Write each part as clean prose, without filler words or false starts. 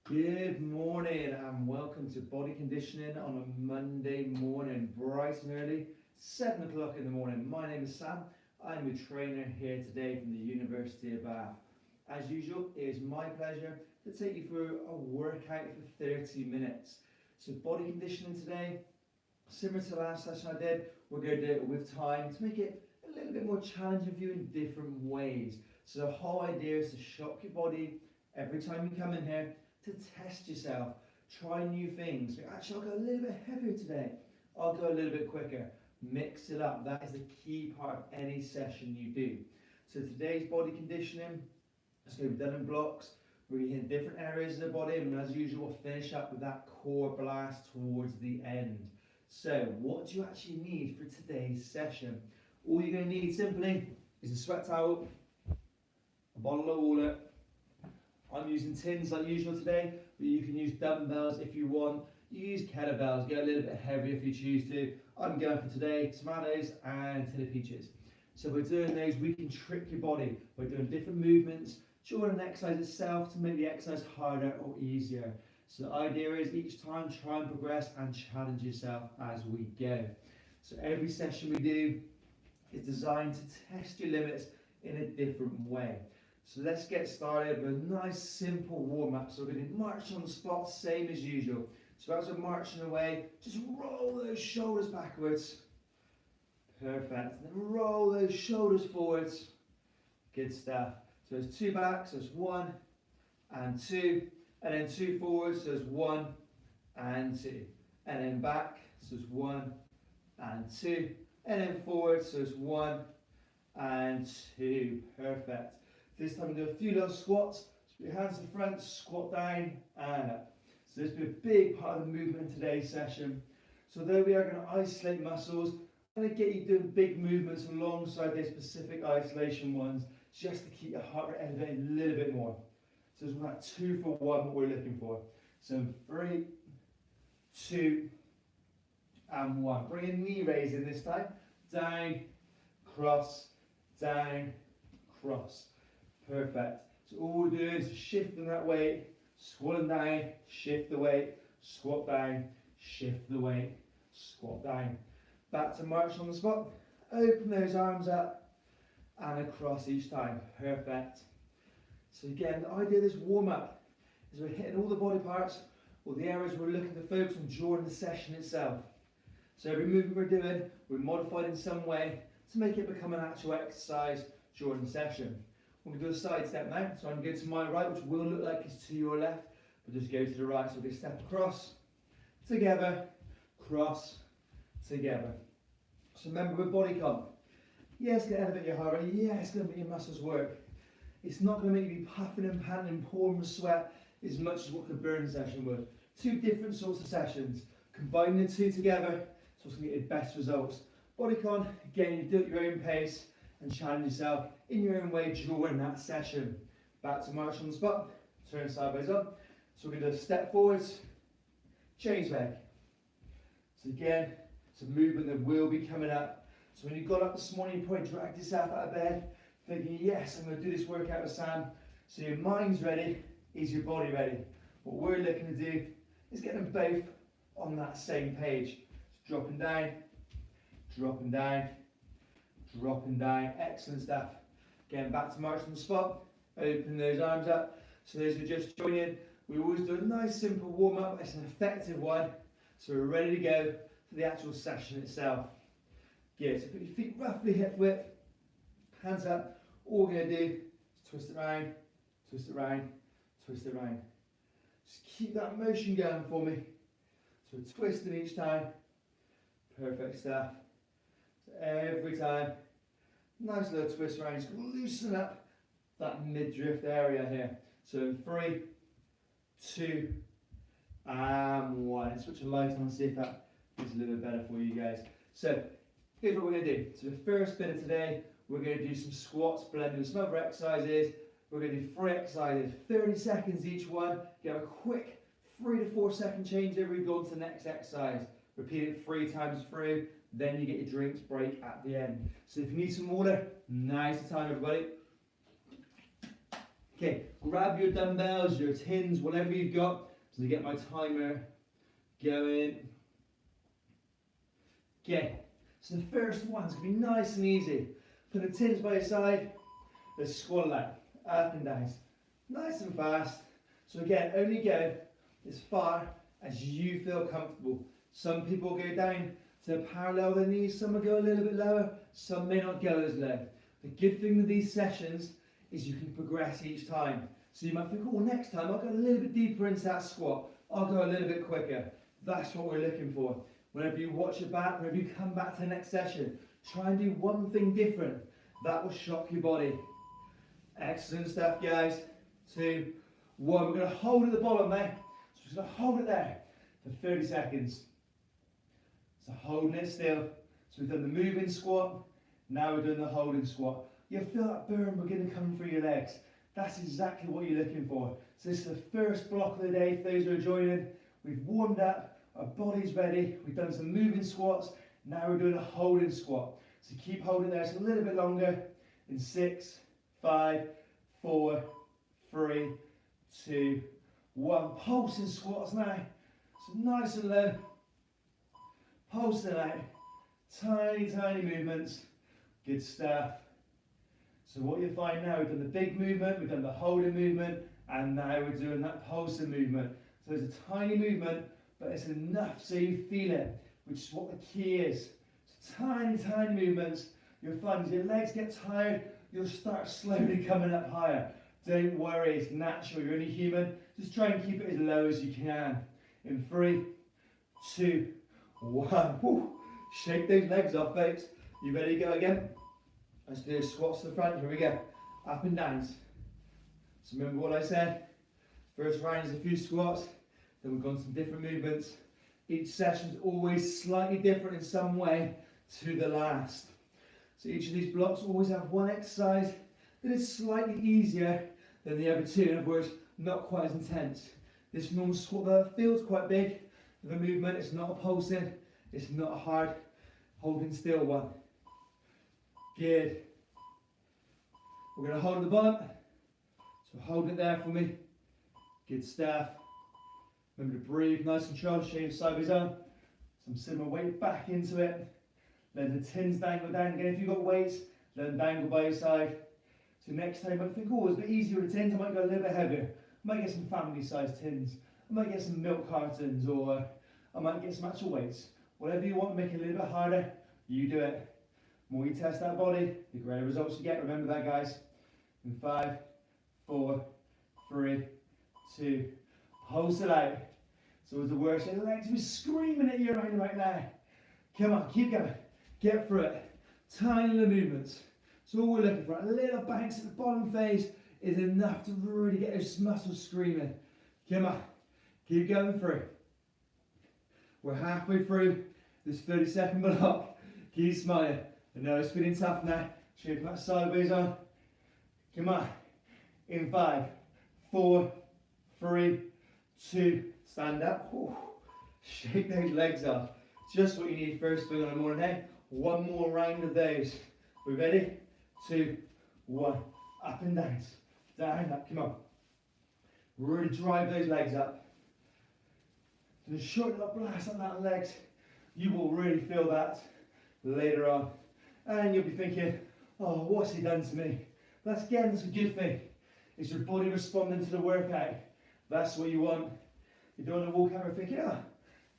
Good morning and welcome to Body Conditioning on a Monday morning, bright and early, 7 o'clock in the morning. My name is Sam. I'm a trainer here today from the University of Bath. As usual, it is my pleasure to take you through a workout for 30 minutes. So body conditioning today, similar to the last session I did, we're going to do it with time to make it a little bit more challenging for you in different ways. So the whole idea is to shock your body every time you come in here, to test yourself, try new things. Actually, I'll go a little bit heavier today. I'll go a little bit quicker. Mix it up. That is the key part of any session you do. So today's body conditioning is going to be done in blocks. We're going to hit different areas of the body, and as usual, we'll finish up with that core blast towards the end. So what do you actually need for today's session? All you're going to need simply is a sweat towel, a bottle of water. I'm using tins like usual today, but you can use dumbbells if you want. You use kettlebells, get a little bit heavier if you choose to. I'm going for today tomatoes and tin of peaches. So we're doing those, we can trick your body. We're doing different movements during an exercise itself to make the exercise harder or easier. So the idea is each time try and progress and challenge yourself as we go. So every session we do is designed to test your limits in a different way. So let's get started with a nice simple warm-up. So we're going to march on the spot, same as usual. So as we're marching away, just roll those shoulders backwards. Perfect. And then roll those shoulders forwards. Good stuff. So there's two back, so it's 1 and 2. And then 2 forwards, so it's 1 and 2. And then back, so it's 1 and 2. And then forward, so it's 1 and 2. Perfect. This time we do a few little squats. So put your hands to the front, squat down and up. So this will be a big part of the movement in today's session. So though we are going to isolate muscles, I'm going to get you doing big movements alongside these specific isolation ones, just to keep your heart rate elevated a little bit more. So it's like 2 for 1 what we're looking for. So 3, 2 and 1. Bring a knee raise in this time. Down, cross, down, cross. Perfect. So all we're doing is shifting that weight, squatting down, shift the weight, squat down, shift the weight, squat down. Back to march on the spot. Open those arms up and across each time. Perfect. So again, the idea of this warm-up is we're hitting all the body parts or the areas we're looking to focus on during the session itself. So every movement we're doing, we're modified in some way to make it become an actual exercise during the session. We're going to do a side step now. So I'm going to go to my right, which will look like it's to your left, but just go to the right. So we're going to step across, together, cross, together. So remember with body comp, yeah, it's going to elevate your heart rate, yeah, it's going to make your muscles work. It's not going to make you be puffing and panting and pouring with sweat as much as what the burn session would. Two different sorts of sessions. Combining the two together, so it's going to get the best results. Bodycon, again, you do it at your own pace and challenge yourself in your own way during that session. Back to march on the spot, turn sideways up. So we're going to do a step forwards, change leg. So again, it's a movement that will be coming up. So when you got up this morning, you probably dragged yourself out of bed, thinking, yes, I'm going to do this workout with Sam. So your mind's ready, is your body ready? What we're looking to do is get them both on that same page. So dropping down, dropping down, dropping down. Excellent stuff. Again, back to march on the spot. Open those arms up. So those who are just joining, we always do a nice simple warm up. It's an effective one. So we're ready to go for the actual session itself. Good. So put your feet roughly hip width, hands up. All we're going to do is twist it around, twist it around, twist it around. Just keep that motion going for me. So we're twisting each time. Perfect stuff. So every time, nice little twist around. Just loosen up that midriff area here. So in 3, 2, and 1. Switch the light on and see if that is a little bit better for you guys. So here's what we're going to do. So the first bit of today, we're going to do some squats blended with some other exercises. We're going to do 3 exercises, 30 seconds each one. You have a quick 3 to 4 second change every go on to the next exercise. Repeat it 3 times through, then you get your drinks break at the end. So if you need some water, now's the time, everybody. Okay, grab your dumbbells, your tins, whatever you've got, to get my timer going. Okay, so the first one's going to be nice and easy. Put the tins by your side, let's squat it out, up and down. Nice and fast. So again, only go as far as you feel comfortable. Some people go down to parallel their knees, some will go a little bit lower, some may not go as low. The good thing with these sessions is you can progress each time. So you might think, oh, next time I'll go a little bit deeper into that squat. I'll go a little bit quicker. That's what we're looking for. Whenever you watch your back, whenever you come back to the next session, try and do one thing different. That will shock your body. Excellent stuff, guys. 2, 1. We're going to hold at the bottom there. So we're just going to hold it there for 30 seconds. So holding it still. So we've done the moving squat. Now we're doing the holding squat. You'll feel that burn begin to come through your legs. That's exactly what you're looking for. So this is the first block of the day for those who are joining. We've warmed up, our body's ready. We've done some moving squats. Now we're doing a holding squat. So keep holding there just a little bit longer. In 6, 5, 4, 3, 2, 1. Pulsing squats now. So nice and low. Pulsing out. Tiny, tiny movements. Good stuff. So what you'll find now, we've done the big movement, we've done the holding movement, and now we're doing that pulsing movement. So it's a tiny movement, but it's enough so you feel it, which is what the key is. So tiny, tiny movements. You'll find as your legs get tired, you'll start slowly coming up higher. Don't worry, it's natural, you're only human. Just try and keep it as low as you can. In 3, 2, 1. Woo. Shake those legs off, folks. You ready to go again? Let's do squats to the front. Here we go. Up and downs. So remember what I said. First round is a few squats. Then we've gone some different movements. Each session is always slightly different in some way to the last. So each of these blocks always have one exercise that is slightly easier than the other two. In other words, not quite as intense. This normal squat that feels quite big. The movement, it's not a pulsing. It's not a hard holding still one. Good. We're going to hold at the bottom. So hold it there for me. Good stuff. Remember to breathe nice and controlled. Shave sideways on. Some similar weight back into it. Let the tins dangle down. Again, if you've got weights, let them dangle by your side. So next time I think, oh, it's a bit easier with the tins. I might go a little bit heavier. I might get some family sized tins. I might get some milk cartons, or I might get some actual weights. Whatever you want to make it a little bit harder, you do it. The more you test that body, the greater results you get. Remember that, guys. In 5, 4, 3, 2, pulse it out. So as the worst, the legs will be screaming at you right now. Come on, keep going. Get through it. Tiny little movements. So all we're looking for, a little bounce at the bottom phase is enough to really get those muscles screaming. Come on, keep going through. We're halfway through this 30-second block. Keep smiling. I know it's feeling tough now. Shape that sideways on. Come on. In 5, 4, 3, 2, stand up. Ooh. Shake those legs off. Just what you need first thing on the morning. Hey, one more round of those. We ready? 2, 1. Up and down. Down, up. Come on. Really drive those legs up. And a short little blast on that legs. You will really feel that later on. And you'll be thinking, oh, what's he done to me? That's a good thing. It's your body responding to the workout. That's what you want. You don't want to walk out and think, yeah,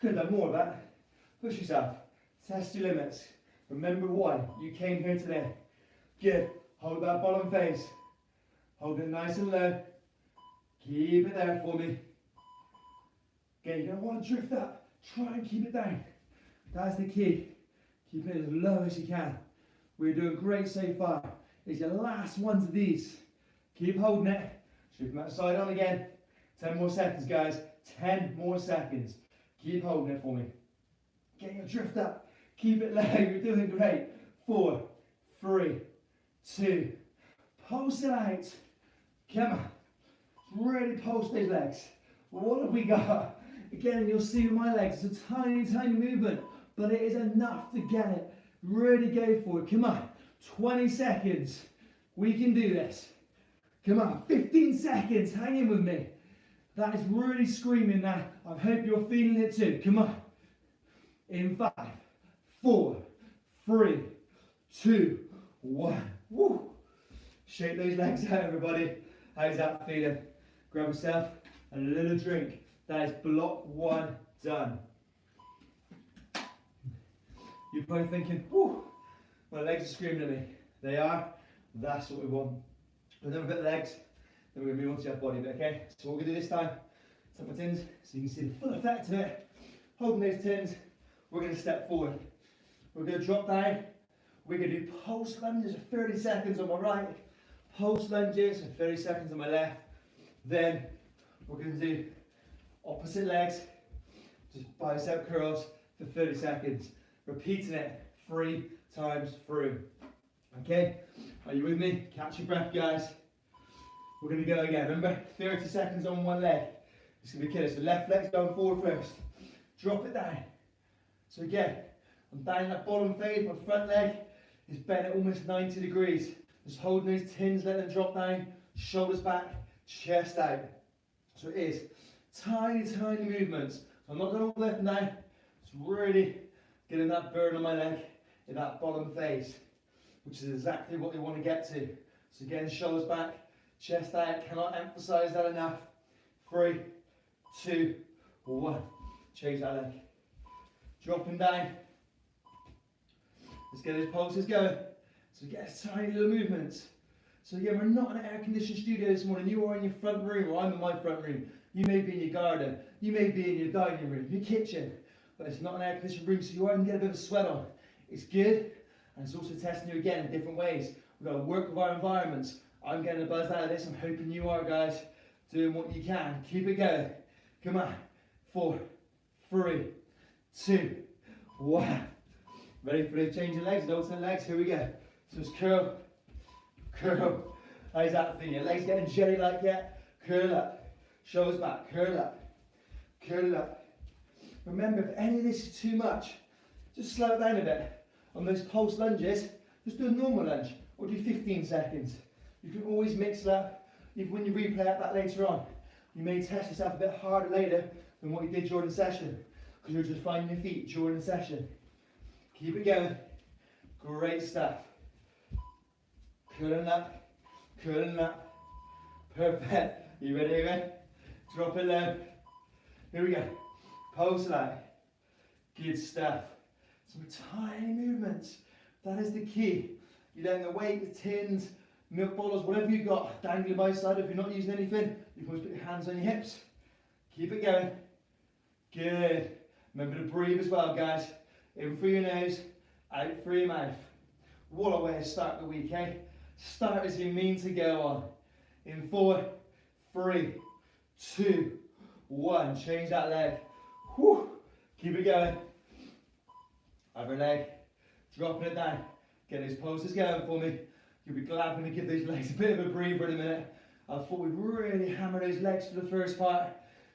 could have done more of that. Push yourself. Test your limits. Remember why you came here today. Good. Hold that bottom face. Hold it nice and low. Keep it there for me. Okay, you're going to want to drift up. Try and keep it down. That's the key. Keep it as low as you can. We're doing great so far. It's your last ones of these. Keep holding it. Shift that side on again. 10 more seconds, guys. 10 more seconds. Keep holding it for me. Get your drift up. Keep it low. You're doing great. 4, 3, 2. Pulse it out. Come on. Really pulse those legs. What have we got? Again, you'll see with my legs, it's a tiny, tiny movement, but it is enough to get it. Really go for it. Come on. 20 seconds. We can do this. Come on, 15 seconds, hang in with me. That is really screaming now. I hope you're feeling it too. Come on. In 5, 4, 3, 2, 1. Woo. Shake those legs out, everybody. How's that feeling? Grab yourself a little drink. That is block 1 done. You're probably thinking, whoo, my legs are screaming at me. They are. That's what we want. We've done a bit of legs, then we're going to move on to our body bit, okay? So what we're going to do this time, tuck my tins so you can see the full effect of it. Holding those tins, we're going to step forward. We're going to drop down. We're going to do pulse lunges for 30 seconds on my right, pulse lunges for 30 seconds on my left. Then we're going to do opposite legs, just bicep curls for 30 seconds. Repeating it 3 times through. Okay, are you with me? Catch your breath, guys. We're going to go again. Remember, 30 seconds on one leg. It's going to be killer. So left leg's going forward first. Drop it down. So again, I'm down that bottom phase. My front leg is bent at almost 90 degrees. Just holding those tins, let them drop down. Shoulders back, chest out. So it is tiny, tiny movements. So I'm not going all the way up and down. It's really getting that burn on my leg in that bottom phase, which is exactly what we want to get to. So again, shoulders back, chest out. Cannot emphasize that enough. 3, 2, 1. Change that leg. Dropping down. Let's get those pulses going. So get tiny little movements. So again, we're not in an air-conditioned studio this morning. You are in your front room, or I'm in my front room. You may be in your garden. You may be in your dining room, your kitchen. But it's not an air-conditioned room, so you are going to get a bit of sweat on. It's good, and it's also testing you again in different ways. We've got to work with our environments. I'm getting a buzz out of this. I'm hoping you are, guys, doing what you can. Keep it going. Come on. 4, 3, 2, 1. Ready for the change of legs, alternate legs. Here we go. So it's curl, curl. How's that for you? Legs getting jelly-like yet? Curl up. Shoulders back. Curl up. Curl up. Remember, if any of this is too much, just slow it down a bit. On those pulse lunges, just do a normal lunge or do 15 seconds. You can always mix it up. Even when you replay that later on, you may test yourself a bit harder later than what you did during the session, because you're just finding your feet during the session. Keep it going. Great stuff. Curling up, curling up. Perfect. You ready again? Drop it low. Here we go. Pulse it out. Good stuff. Some tiny movements. That is the key. You're letting the weight, the tins, milk bottles, whatever you've got, dangling by your side. If you're not using anything, you can always put your hands on your hips. Keep it going. Good. Remember to breathe as well, guys. In through your nose, out through your mouth. What a way to start the week, eh? Start as you mean to go on. In 4, 3, 2, 1. Change that leg. Whew. Keep it going. Other leg. Dropping it down. Get those pulses going for me. You'll be glad when we give those legs a bit of a breather in a minute. I thought we'd really hammer those legs for the first part.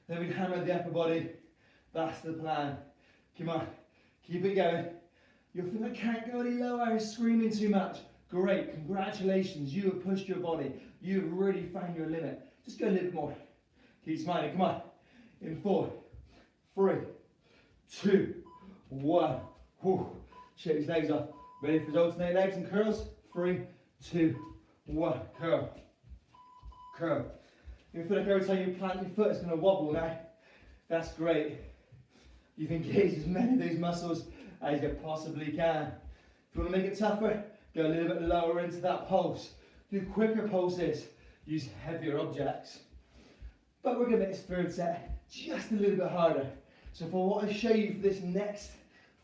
Then we'd hammer the upper body. That's the plan. Come on. Keep it going. You'll think I can't go any lower, screaming too much. Great, congratulations. You have pushed your body. You have really found your limit. Just go a little bit more. Keep smiling, come on. In 4, 3, 2, 1. Whew. Shake his legs off. Ready for his alternate legs and curls? 3, 2, 1. Curl. Curl. You feel like every time you plant your foot it's going to wobble now. That's great. You've engaged as many of those muscles as you possibly can. If you want to make it tougher, go a little bit lower into that pulse. Do quicker pulses. Use heavier objects. But we're going to make this third set just a little bit harder. So for what I show you for this next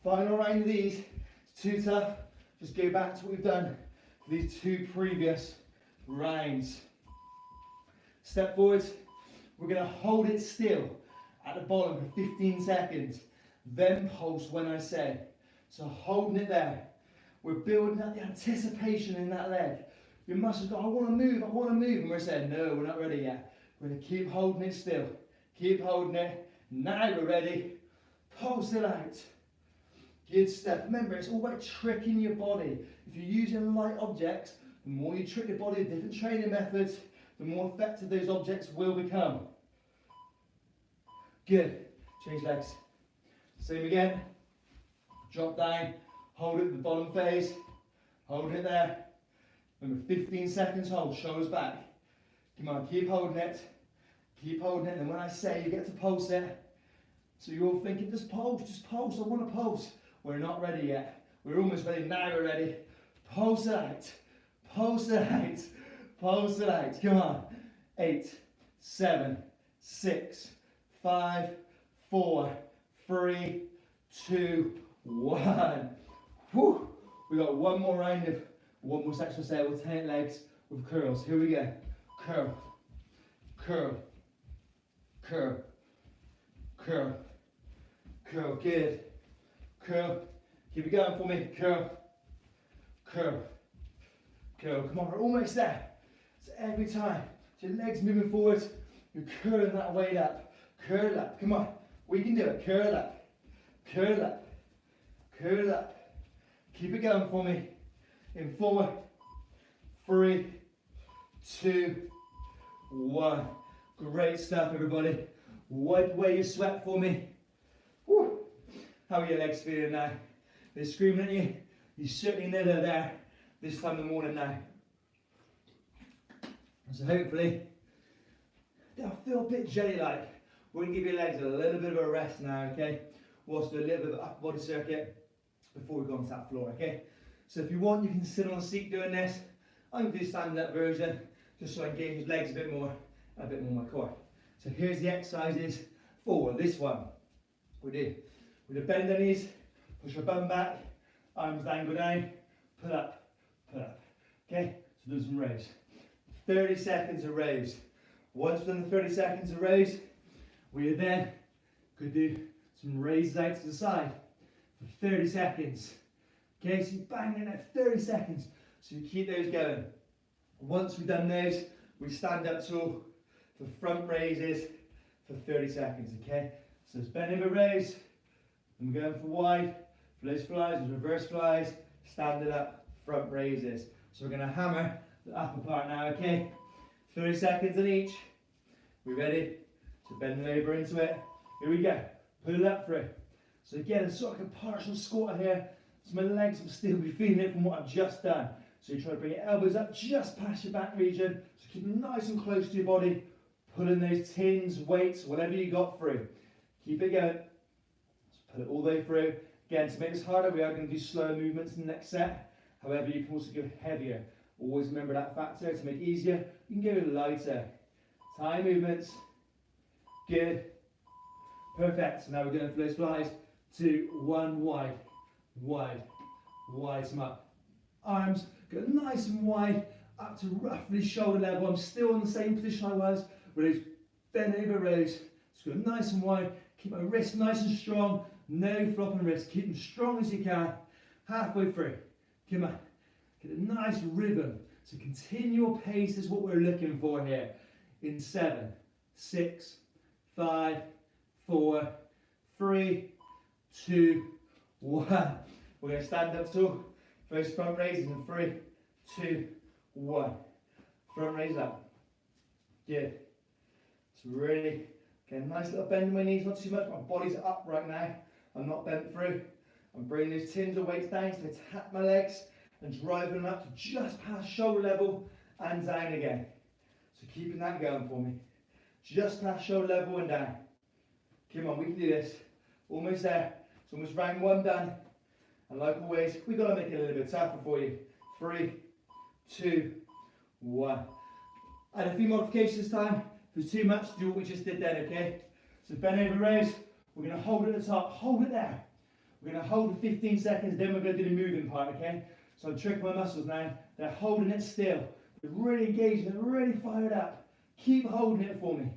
final round of these, it's too tough. Just go back to what we've done for these 2 previous rounds. Step forwards. We're going to hold it still at the bottom for 15 seconds. Then pulse when I say. So holding it there. We're building up the anticipation in that leg. Your muscles go, I want to move, I want to move. And we're saying, no, we're not ready yet. We're going to keep holding it still. Keep holding it. Now we're ready. Pulse it out. Good stuff. Remember, it's all about tricking your body. If you're using light objects, the more you trick your body with different training methods, the more effective those objects will become. Good. Change legs. Same again. Drop down. Hold it at the bottom phase. Hold it there. Remember, 15 seconds hold. Shoulders back. Come on, keep holding it. Keep holding it. And when I say you get to pulse it, so you're all thinking, just pulse, I want to pulse. We're not ready yet. We're almost ready. Now we're ready. Pulse it out. Pulse it out. Pulse it out. Come on. 8, 7, 6, 5, 4, 3, 2, 1. Whew. We got one more round of one more section. Say alternate legs with curls. Here we go. Curl, curl, curl, curl, curl. Good. Curl. Keep it going for me. Curl, curl, curl. Come on, we're almost there. So every time your legs moving forward, you're curling that weight up. Curl up. Come on. We can do it. Curl up. Curl up. Curl up. Keep it going for me. In 4, 3, 2, 1. Great stuff, everybody. Wipe away your sweat for me. Woo. How are your legs feeling now? They're screaming at you. You certainly know they're there this time in the morning now. So hopefully they'll feel a bit jelly-like. We're going to give your legs a little bit of a rest now, okay? We'll also do a little bit of upper body circuit before we go onto that floor, okay? So if you want, you can sit on a seat doing this. I'm going to do stand-up version, just so I engage his legs a bit more my core. So here's the exercises for this one. We're going to bend the knees, push our bum back, arms down, go down, pull up, okay? So do some rows. 30 seconds of rows. Once we've done the 30 seconds of rows, we are then going to do some raises out to the side for 30 seconds. Okay, so you bang in at 30 seconds. So you keep those going. Once we've done those, we stand up tall for front raises for 30 seconds, okay? So it's bend over raise, and we're going for wide, for those flies, those reverse flies, stand it up, front raises. So we're going to hammer the upper part now, okay? 30 seconds in each. We ready? So bend over into it. Here we go. Pull it up through. So again, it's sort of like a partial squat here. So my legs will still be feeling it from what I've just done. So you try to bring your elbows up just past your back region. So keep them nice and close to your body. Pulling those tins, weights, whatever you got through. Keep it going. So pull it all the way through. Again, to make this harder, we are going to do slower movements in the next set. However, you can also go heavier. Always remember that factor. To make it easier, you can go lighter. Time movements. Good. Perfect. So now we're going for those flies. 2, 1, wide. Wide. Wide. Some up. Arms go nice and wide up to roughly shoulder level. I'm still in the same position I was. With those bend over rows. Just go nice and wide. Keep my wrists nice and strong. No flopping wrists. Keep them strong as you can. Halfway through. Come on. Get a nice rhythm. So continual pace is what we're looking for here. In 7, 6, 5, 4, 3, 2, 1. We're going to stand up tall. First front raises in 3, 2, 1. Front raise up. Good. So really, get a nice little bend in my knees, not too much. My body's up right now. I'm not bent through. I'm bringing those tins of weights down, so I tap my legs and driving them up to just past shoulder level and down again. So keeping that going for me. Just past shoulder level and down. Come on, we can do this. Almost there. It's almost round 1 done. And like always, we've got to make it a little bit tougher for you. 3, 2, 1. Add a few modifications this time. If it's too much, do what we just did then, okay? So bend over raise. We're going to hold it at the top. Hold it there. We're going to hold for 15 seconds, then we're going to do the moving part, okay? So I'm tricking my muscles now. They're holding it still. They're really engaged. They're really fired up. Keep holding it for me.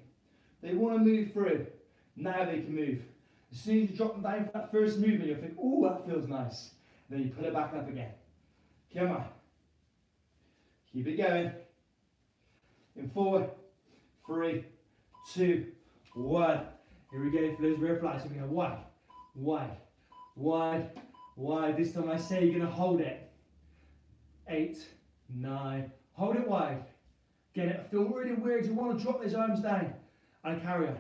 They want to move through. Now they can move. As soon as you drop them down for that first movement, you'll think, oh, that feels nice. And then you put it back up again. Come on. Keep it going. In 4, 3, 2, 1. Here we go for those rear flies. So we're going wide, wide, wide, wide. This time I say you're going to hold it. 8, 9. Hold it wide. Again, it'll feel really weird. You want to drop those arms down and carry on.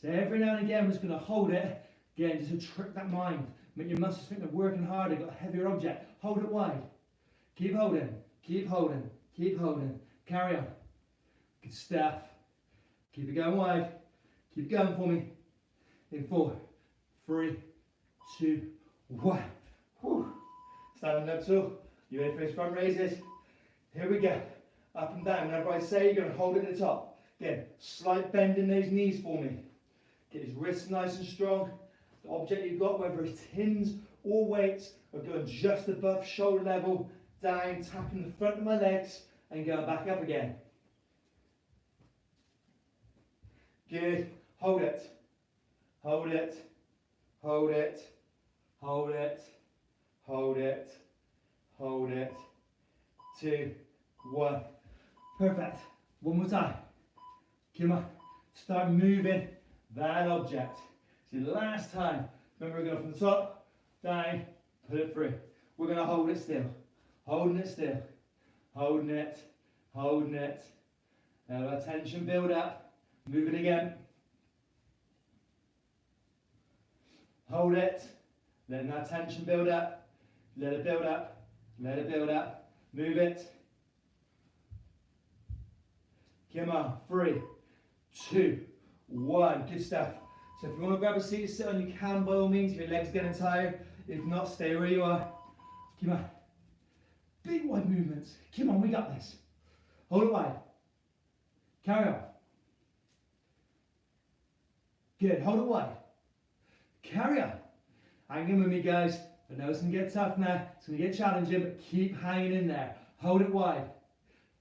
So every now and again, we're just going to hold it. Again, just to trick that mind. Make your muscles think they're working harder, got a heavier object. Hold it wide. Keep holding, keep holding, keep holding. Carry on. Good stuff. Keep it going wide. Keep it going for me. In 4, 3, 2, 1. Whew. Standing up tall. You ready for those front raises? Here we go. Up and down. Whenever I say, you're going to hold it at the top. Again, slight bend in those knees for me. Get his wrists nice and strong. The object you've got, whether it's tins or weights, are going just above shoulder level, down, tapping the front of my legs, and going back up again. Good. Hold it. Hold it. Hold it. Hold it. Hold it. Hold it. 2, 1. Perfect. One more time. Come on. Start moving that object. See, last time, remember we're going from the top, down, put it through. We're going to hold it still. Holding it still. Holding it. Holding it. Now our tension build up. Move it again. Hold it. Letting that tension build up. Let it build up. Let it build up. Move it. Come on. 3, 2, 1. Good stuff. So if you want to grab a seat to sit on, you can by all means. If your legs getting tired. If not, stay where you are. Come on. Big wide movements. Come on, we got this. Hold it wide. Carry on. Good. Hold it wide. Carry on. Hang in with me, guys. I know it's going to get tough now. It's going to get challenging, but keep hanging in there. Hold it wide.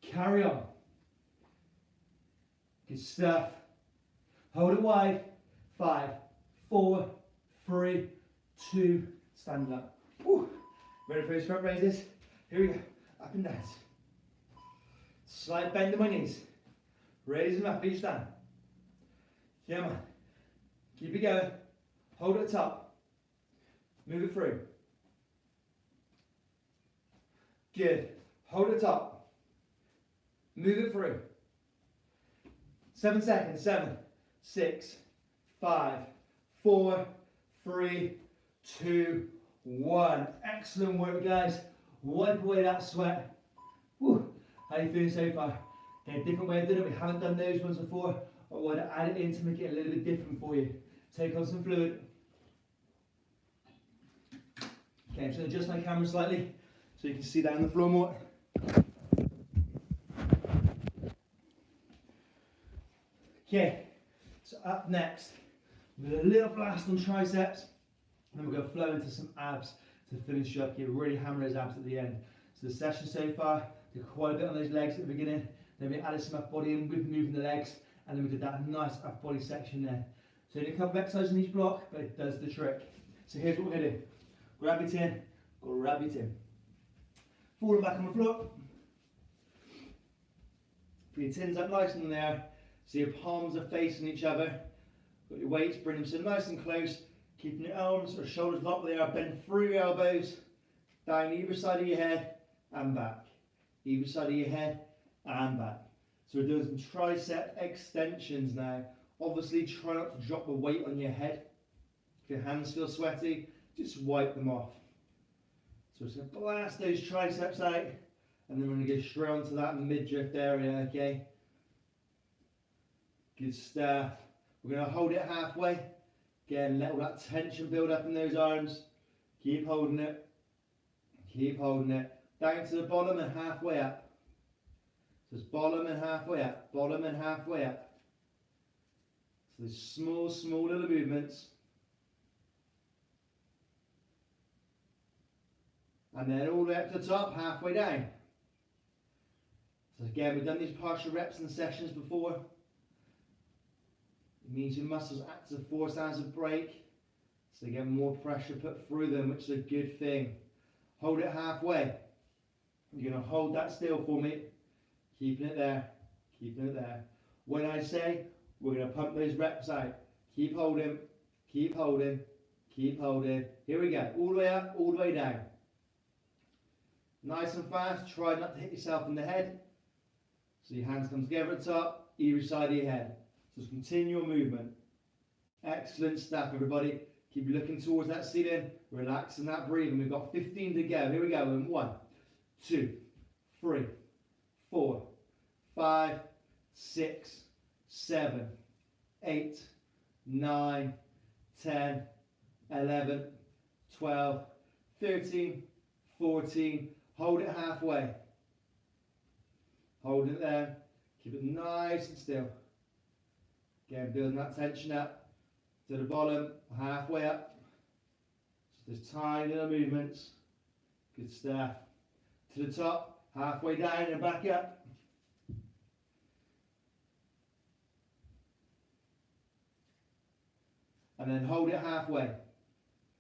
Carry on. Good stuff. Hold it wide. 5, 4, 3, 2, stand up. Woo. Ready for those front raises? Here we go. Up and down. Slight bend in my knees. Raise them up each time. Come on. Keep it going. Hold it at the top. Move it through. Good. Hold it at the top. Move it through. 7 seconds. 7, 6, 5, 4, 3, 2, 1. Excellent work, guys. Wipe away that sweat. Woo. How are you feeling so far? Okay, a different way of doing it. We haven't done those ones before. I want to add it in to make it a little bit different for you. Take on some fluid. Okay, I'm just going to adjust my camera slightly so you can see that on the floor more. Okay, so up next, with a little blast on triceps, and then we're going to flow into some abs to finish up. You really hammer those abs at the end. So the session so far, did quite a bit on those legs at the beginning, then we added some upper body in with moving the legs, and then we did that nice upper body section there. So only a couple of exercises in each block, but it does the trick. So here's what we're going to do. Grab your tin, grab your tin. Falling back on the floor. Put your tins up nice and there, so your palms are facing each other. Got your weights, bring them so nice and close, keeping your arms or shoulders locked there, bend through your elbows, down either side of your head and back. Either side of your head and back. So we're doing some tricep extensions now. Obviously try not to drop the weight on your head. If your hands feel sweaty, just wipe them off. So we're just going to blast those triceps out, and then we're going to go straight onto that midriff area, okay? Good stuff. We're going to hold it halfway. Again, let all that tension build up in those arms. Keep holding it. Keep holding it. Down to the bottom and halfway up. So it's bottom and halfway up. Bottom and halfway up. So there's small, small little movements. And then all the way up to the top, halfway down. So again, we've done these partial reps and sessions before. It means your muscles act as a force as a brake. So they get more pressure put through them, which is a good thing. Hold it halfway. You're going to hold that still for me. Keeping it there. Keeping it there. When I say, we're going to pump those reps out. Keep holding. Keep holding. Keep holding. Here we go. All the way up, all the way down. Nice and fast. Try not to hit yourself in the head. So your hands come together at the top, either side of your head. So it's continual movement. Excellent stuff, everybody. Keep looking towards that ceiling, relaxing that breathing. We've got 15 to go. Here we go. In 1, 2, 3, 4, 5, 6, 7, 8, 9, 10, 11, 12, 13, 14. Hold it halfway. Hold it there. Keep it nice and still. Again, building that tension up to the bottom, halfway up. Just those tiny little movements. Good stuff. To the top, halfway down and back up. And then hold it halfway.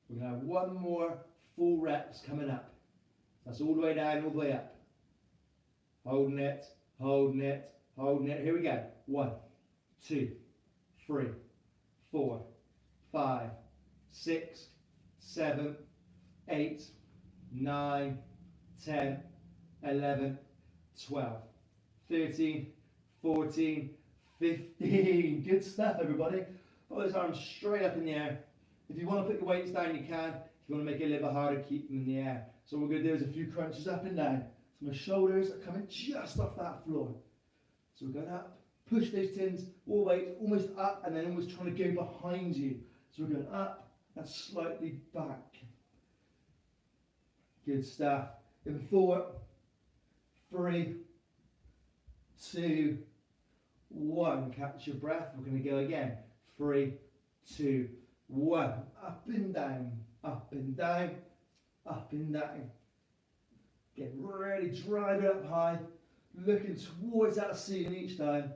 We're going to have one more full reps coming up. That's all the way down, all the way up. Holding it, holding it, holding it. Here we go. 1, 2, 3, 4, 5, 6, 7, 8, 9, 10, 11, 12, 13, 14, 15. Good stuff, everybody. Hold those arms straight up in the air. If you want to put your weights down, you can. If you want to make it a little bit harder, keep them in the air. So what we're going to do is a few crunches up and down. So my shoulders are coming just off that floor. So we're going up, push those tins all the way almost up, and then almost trying to go behind you. So we're going up and slightly back. Good stuff. In 4, 3, 2, 1. Catch your breath. We're going to go again. 3, 2, 1. Up and down, up and down, up and down. Get really drive it up high, looking towards that ceiling each time.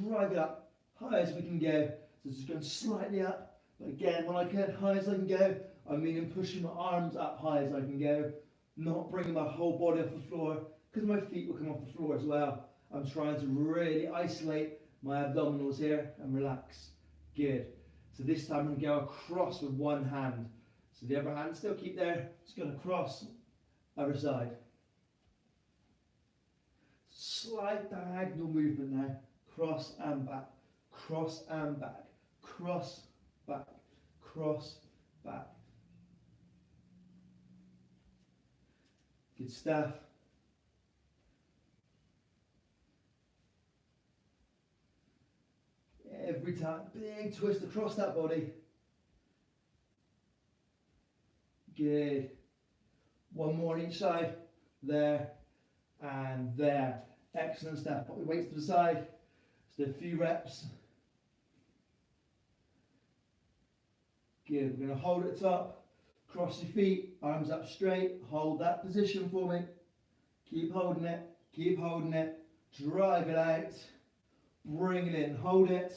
Drive it up high as we can go. So just going slightly up, but again, when I get high as I can go, I mean I'm pushing my arms up high as I can go, not bringing my whole body off the floor, because my feet will come off the floor as well. I'm trying to really isolate my abdominals here and relax. Good. So this time I'm going to go across with one hand. So the other hand still keep there. It's going to cross other side. Slight diagonal movement now. Cross and back. Cross and back. Cross, back. Cross, back. Good stuff. Every time, big twist across that body. Good. One more on each side. There and there. Excellent stuff. Put your weights to the side. Just a few reps. Good. We're going to hold at the top. Cross your feet. Arms up straight. Hold that position for me. Keep holding it. Keep holding it. Drive it out. Bring it in. Hold it.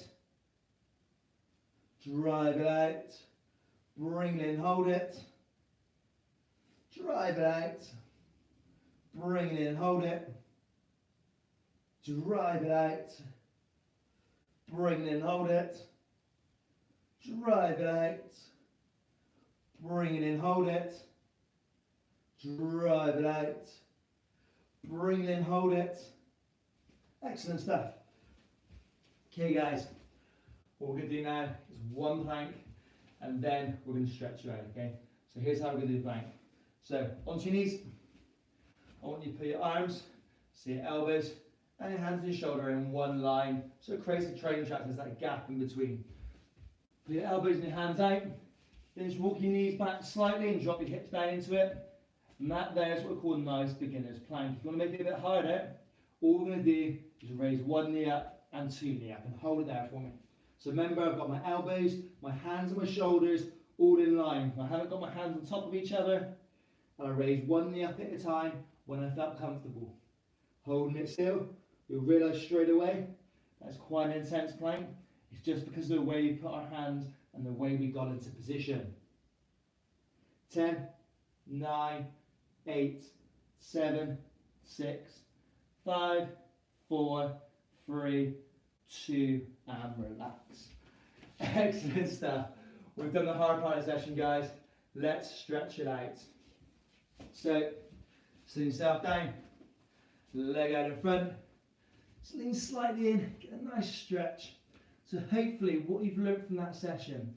Drive it out. Bring it in. Hold it. Drive it out. Bring it in. Hold it. Drive it out. Bring it in. Hold it. Drive it out. Bring it in. Hold it. Drive it out. Bring it in. Hold it. Excellent stuff. Okay, guys. What we're going to do now is one plank, and then we're going to stretch you out, okay? So here's how we're going to do the plank. So onto your knees. I want you to put your arms, so your elbows, and your hands and your shoulder in one line. So it creates a training track, there's that gap in between. Put your elbows and your hands out. Then just walk your knees back slightly and drop your hips down into it. And that there is what we call a nice beginner's plank. If you want to make it a bit harder, all we're going to do is raise one knee up and two knee up, and hold it there for me. So remember, I've got my elbows, my hands and my shoulders all in line. I haven't got my hands on top of each other, and I raise one knee up at a time when I felt comfortable. Holding it still, you'll realise straight away that's quite an intense plank. It's just because of the way we put our hands and the way we got into position. 10, 9, 8, 7, 6, 5, 4, 3, 2, and relax. Excellent stuff. We've done the hard part of the session, guys. Let's stretch it out. So, sit yourself down, leg out in front, So lean slightly in, get a nice stretch. So hopefully what you've learned from that session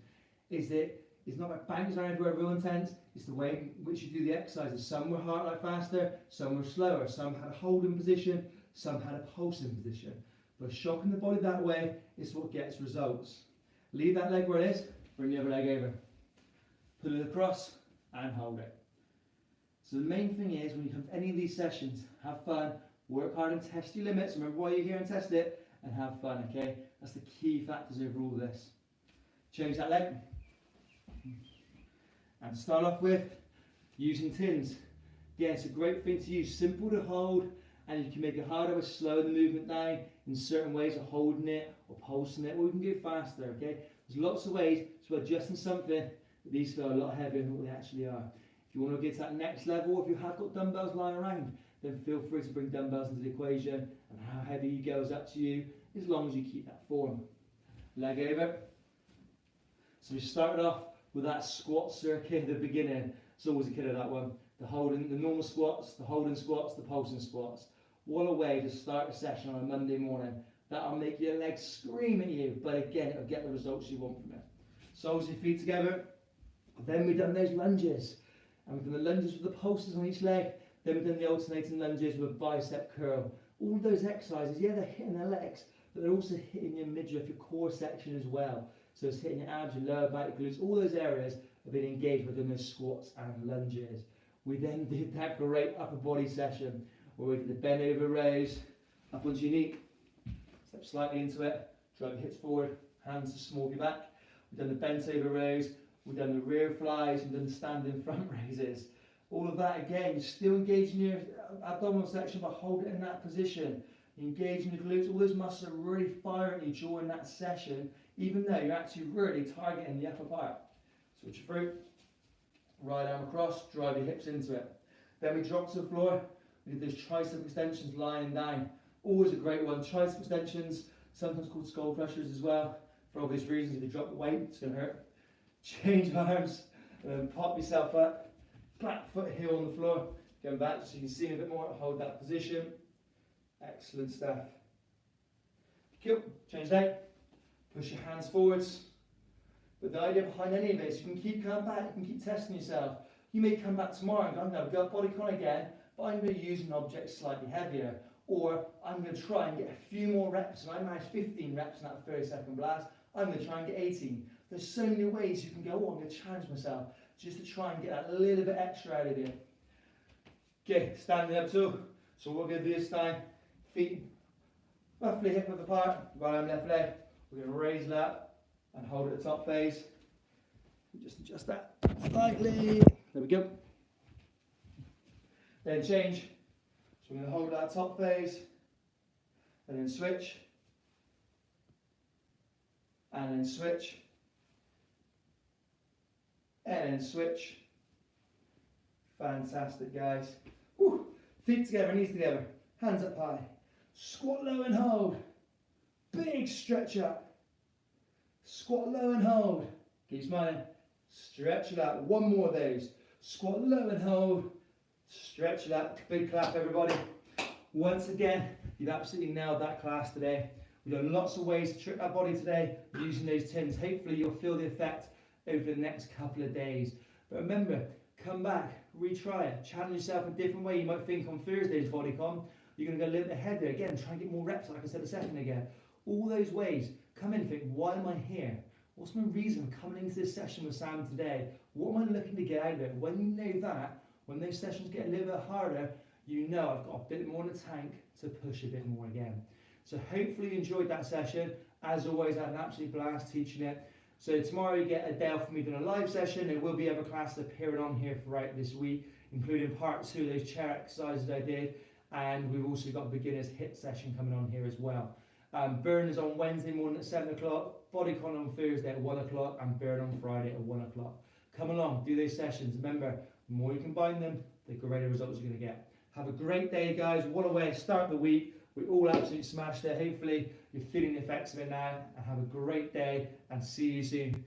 is that it's not about bouncing around everywhere real intense, it's the way in which you do the exercises. Some were heart rate faster, some were slower, some had a holding position, some had a pulsing position. But shocking the body that way is what gets results. Leave that leg where it is, bring the other leg over. Put it across and hold it. So the main thing is when you come to any of these sessions, have fun, work hard and test your limits. Remember why you're here and test it, and have fun, okay? That's the key factors over all this. Change that leg. And start off with using tins. Again, it's a great thing to use, simple to hold, and you can make it harder by slowing the movement down in certain ways of holding it or pulsing it, or we can go faster, okay? There's lots of ways to adjusting something, but these feel a lot heavier than what they actually are. If you want to get to that next level, if you have got dumbbells lying around, then feel free to bring dumbbells into the equation, and how heavy you go is up to you, as long as you keep that form. Leg over. So we started off with that squat circuit at the beginning. It's always a killer, that one. The holding, the normal squats, the holding squats, the pulsing squats. What a way to start a session on a Monday morning. That'll make your legs scream at you, but again, it'll get the results you want from it. Soles of your feet together. Then we've done those lunges. And we've done the lunges with the pulses on each leg. Then we've done the alternating lunges with a bicep curl. All of those exercises, yeah, they're hitting their legs, but they're also hitting your midriff, your core section as well. So it's hitting your abs, your lower back, your glutes, all those areas have been engaged within those squats and lunges. We then did that great upper body session where we did the bend over rows, up onto your knee, step slightly into it, drive your hips forward, hands to small your back. We've done the bent over rows, we've done the rear flies, we've done the standing front raises. All of that again, you're still engaging your abdominal section, but hold it in that position. You're engaging the glutes, all those muscles are really firing you during that session, even though you're actually really targeting the upper part. Switch your through, right arm across, drive your hips into it. Then we drop to the floor, we did those tricep extensions lying down. Always a great one. Tricep extensions, sometimes called skull crushers as well. For obvious reasons, if you drop the weight, it's going to hurt. Change arms, and then pop yourself up. Back foot heel on the floor. Going back so you can see a bit more, hold that position. Excellent stuff. Cool. Change leg. Push your hands forwards. But the idea behind any of this, you can keep coming back, you can keep testing yourself. You may come back tomorrow and go, I'm going to go body con again, but I'm going to use an object slightly heavier. Or I'm going to try and get a few more reps, and I managed 15 reps in that 30-second blast. I'm going to try and get 18. There's so many ways you can go, oh, I'm going to challenge myself just to try and get that little bit extra out of you. Okay, standing up too. So what we're going to do this time, feet roughly hip width apart, right arm, left leg. We're going to raise that and hold at the top phase. Just adjust that slightly. There we go. Then change. So we're going to hold that top phase and then switch. And then switch. And then switch. Fantastic, guys. Woo. Feet together, knees together, hands up high. Squat low and hold. Big stretch up. Squat low and hold. Keep smiling. Stretch it out. One more of those. Squat low and hold. Stretch it out. Big clap, everybody. Once again, you've absolutely nailed that class today. We've done lots of ways to trick our body today using those tins. Hopefully you'll feel the effect over the next couple of days. But remember, come back, retry it, challenge yourself in a different way. You might think on Thursday's bodycon, you're going to go a little bit heavier. Again, try and get more reps, like I said a second ago. All those ways, come in and think, why am I here? What's my reason for coming into this session with Sam today? What am I looking to get out of it? When you know that, when those sessions get a little bit harder, you know I've got a bit more in the tank to push a bit more again. So hopefully you enjoyed that session. As always, I had an absolute blast teaching it. So tomorrow you get a day off from me doing a live session. There will be other classes appearing on here throughout this week, including part 2 of those chair exercises I did. And we've also got a beginner's HIIT session coming on here as well. Burn is on Wednesday morning at 7 o'clock, Bodycon on Thursday at 1 o'clock, and Burn on Friday at 1 o'clock. Come along, do those sessions. Remember, the more you combine them, the greater results you're going to get. Have a great day, guys. What a way to start the week. We all absolutely smashed it. Hopefully, you're feeling the effects of it now. And have a great day, and see you soon.